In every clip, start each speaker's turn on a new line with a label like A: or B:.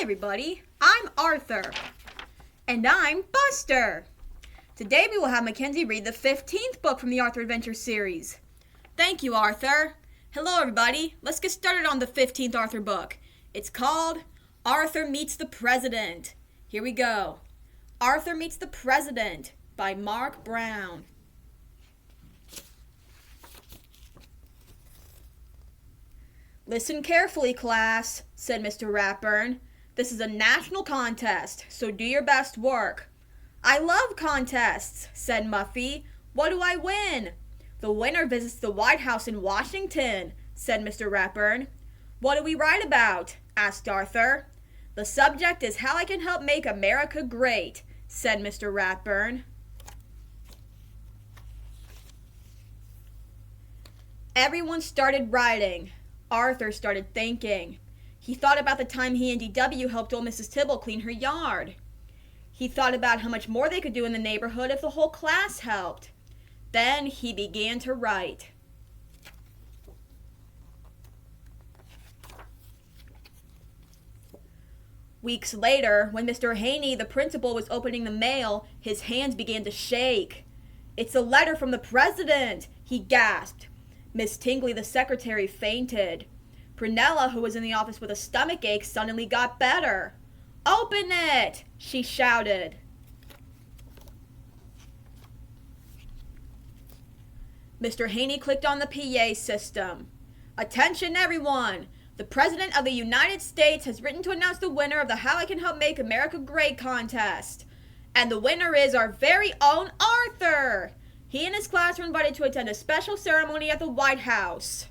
A: everybody, I'm Arthur. And I'm Buster. Today we will have McKenzie read the 15th book from the Arthur Adventure series. Thank you, Arthur. Hello everybody, let's get started on the 15th Arthur book. It's called Arthur Meets the President. Here we go. Arthur Meets the President by Mark Brown. Listen carefully, class, said Mr. Ratburn. This is a national contest, so do your best work. I love contests, said Muffy. What do I win? The winner visits the White House in Washington, said Mr. Ratburn. What do we write about? Asked Arthur. The subject is how I can help make America great, said Mr. Ratburn. Everyone started writing. Arthur started thinking. He thought about the time he and D.W. helped old Mrs. Tibble clean her yard. He thought about how much more they could do in the neighborhood if the whole class helped. Then he began to write. Weeks later, when Mr. Haney, the principal, was opening the mail, his hands began to shake. "It's a letter from the president," he gasped. Miss Tingley, the secretary, fainted. Prunella, who was in the office with a stomach ache, suddenly got better. "Open it!" she shouted. Mr. Haney clicked on the PA system. "Attention, everyone! The President of the United States has written to announce the winner of the How I Can Help Make America Great contest. And the winner is our very own Arthur! He and his class were invited to attend a special ceremony at the White House."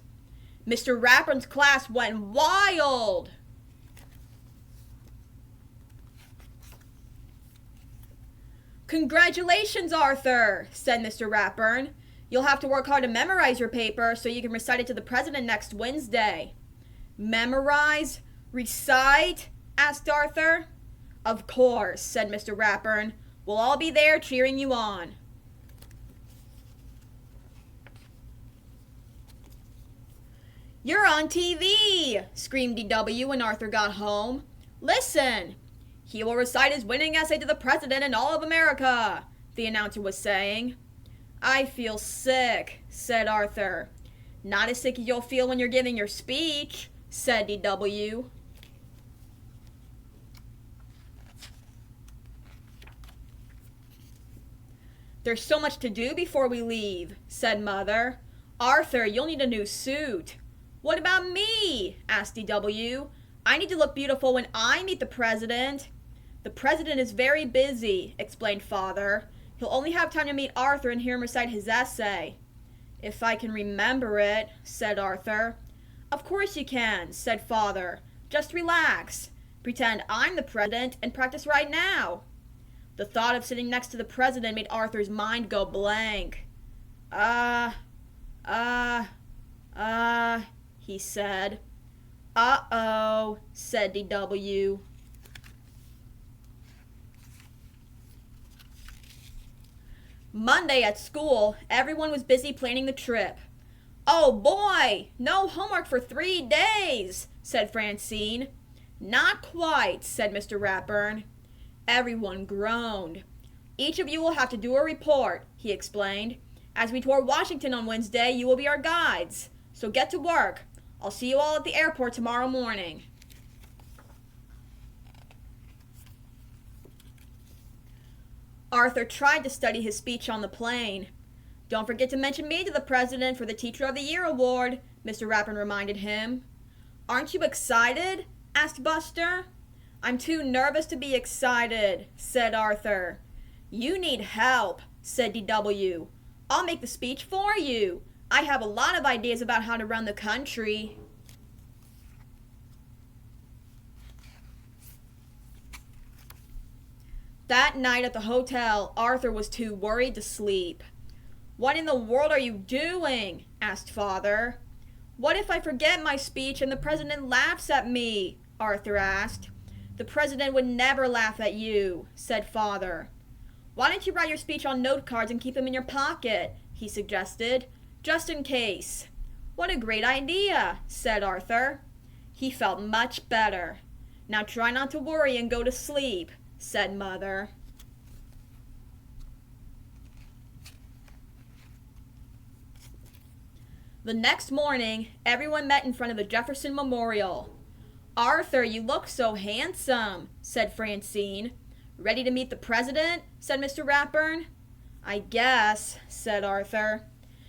A: Mr. Ratburn's class went wild. "Congratulations, Arthur," said Mr. Ratburn. "You'll have to work hard to memorize your paper so you can recite it to the president next Wednesday." "Memorize? Recite?" asked Arthur. "Of course," said Mr. Ratburn. "We'll all be there cheering you on." "You're on TV!" screamed D.W. when Arthur got home. "Listen! He will recite his winning essay to the president and all of America," the announcer was saying. "I feel sick," said Arthur. "Not as sick as you'll feel when you're giving your speech," said D.W. "There's so much to do before we leave," said Mother. "Arthur, you'll need a new suit." "What about me?" asked D.W. "I need to look beautiful when I meet the president." "The president is very busy," explained Father. "He'll only have time to meet Arthur and hear him recite his essay." "If I can remember it," said Arthur. "Of course you can," said Father. "Just relax. Pretend I'm the president and practice right now." The thought of sitting next to the president made Arthur's mind go blank. He said. "Uh-oh," said D.W. Monday at school, everyone was busy planning the trip. "Oh boy, no homework for 3 days," said Francine. "Not quite," said Mr. Ratburn. Everyone groaned. "Each of you will have to do a report," he explained. "As we tour Washington on Wednesday, you will be our guides. So get to work. I'll see you all at the airport tomorrow morning." Arthur tried to study his speech on the plane. "Don't forget to mention me to the president for the Teacher of the Year award," Mr. Ratburn reminded him. "Aren't you excited?" asked Buster. "I'm too nervous to be excited," said Arthur. "You need help," said D.W. "I'll make the speech for you. I have a lot of ideas about how to run the country." That night at the hotel, Arthur was too worried to sleep. "What in the world are you doing?" asked Father. "What if I forget my speech and the president laughs at me?" Arthur asked. "The president would never laugh at you," said Father. "Why don't you write your speech on note cards and keep them in your pocket?" he suggested. "Just in case." "What a great idea," said Arthur. He felt much better. Now try not to worry and go to sleep, said Mother. The next morning, everyone met in front of the Jefferson Memorial. Arthur, you look so handsome, said Francine. Ready to meet the president? Said Mr. Ratburn. I guess, said Arthur.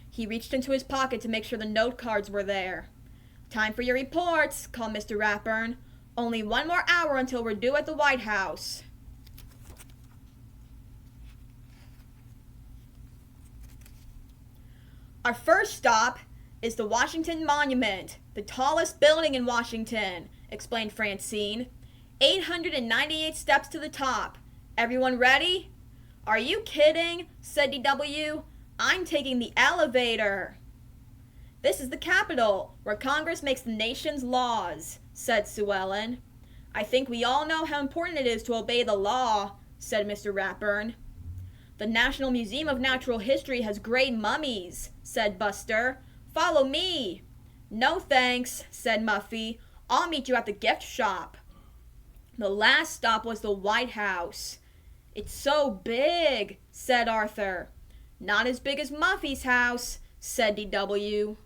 A: He reached into his pocket to make sure the note cards were there. Time for your reports, called Mr. Ratburn. Only 1 more hour until we're due at the White House. Our first stop is the Washington Monument, the tallest building in Washington, explained Francine. 898 steps to the top. Everyone ready? Are you kidding? Said D.W. I'm taking the elevator. This is the Capitol, where Congress makes the nation's laws, said Sue Ellen. I think we all know how important it is to obey the law, said Mr. Ratburn. The National Museum of Natural History has great mummies, said Buster. Follow me. No thanks, said Muffy. I'll meet you at the gift shop. The last stop was the White House. It's so big, said Arthur. Not as big as Muffy's house, said D.W.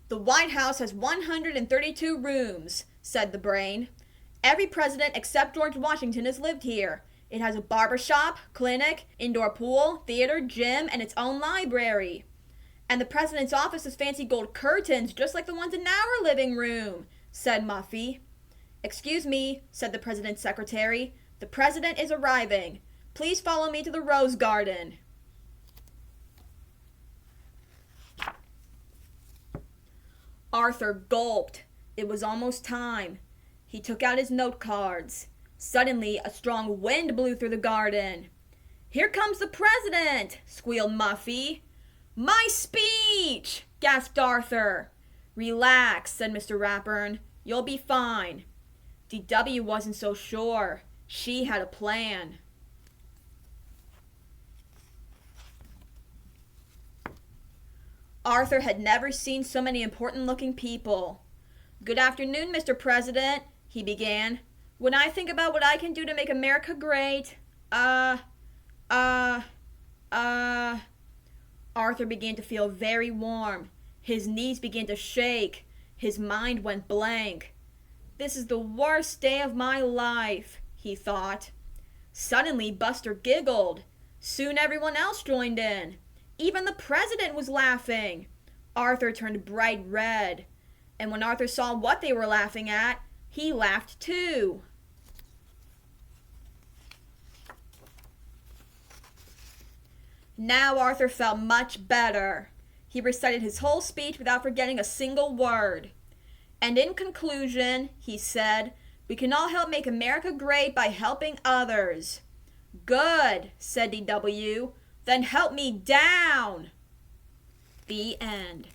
A: The White House has 132 rooms, said the Brain. Every president except George Washington has lived here. It has a barbershop, clinic, indoor pool, theater, gym, and its own library. And the president's office has fancy gold curtains, just like the ones in our living room, said Muffy. Excuse me, said the president's secretary. The president is arriving. Please follow me to the Rose Garden. Arthur gulped. It was almost time. He took out his note cards. Suddenly, a strong wind blew through the garden. Here comes the president, squealed Muffy. My speech, gasped Arthur. Relax, said Mr. Ratburn. You'll be fine. D.W. wasn't so sure. She had a plan. Arthur had never seen so many important-looking people. Good afternoon, Mr. President, he began. When I think about what I can do to make America great, Arthur began to feel very warm. His knees began to shake. His mind went blank. This is the worst day of my life, he thought. Suddenly, Buster giggled. Soon everyone else joined in. Even the president was laughing. Arthur turned bright red. And when Arthur saw what they were laughing at, he laughed too. Now Arthur felt much better. He recited his whole speech without forgetting a single word. And in conclusion, he said, we can all help make America great by helping others. Good, said D.W. Then help me down. The end.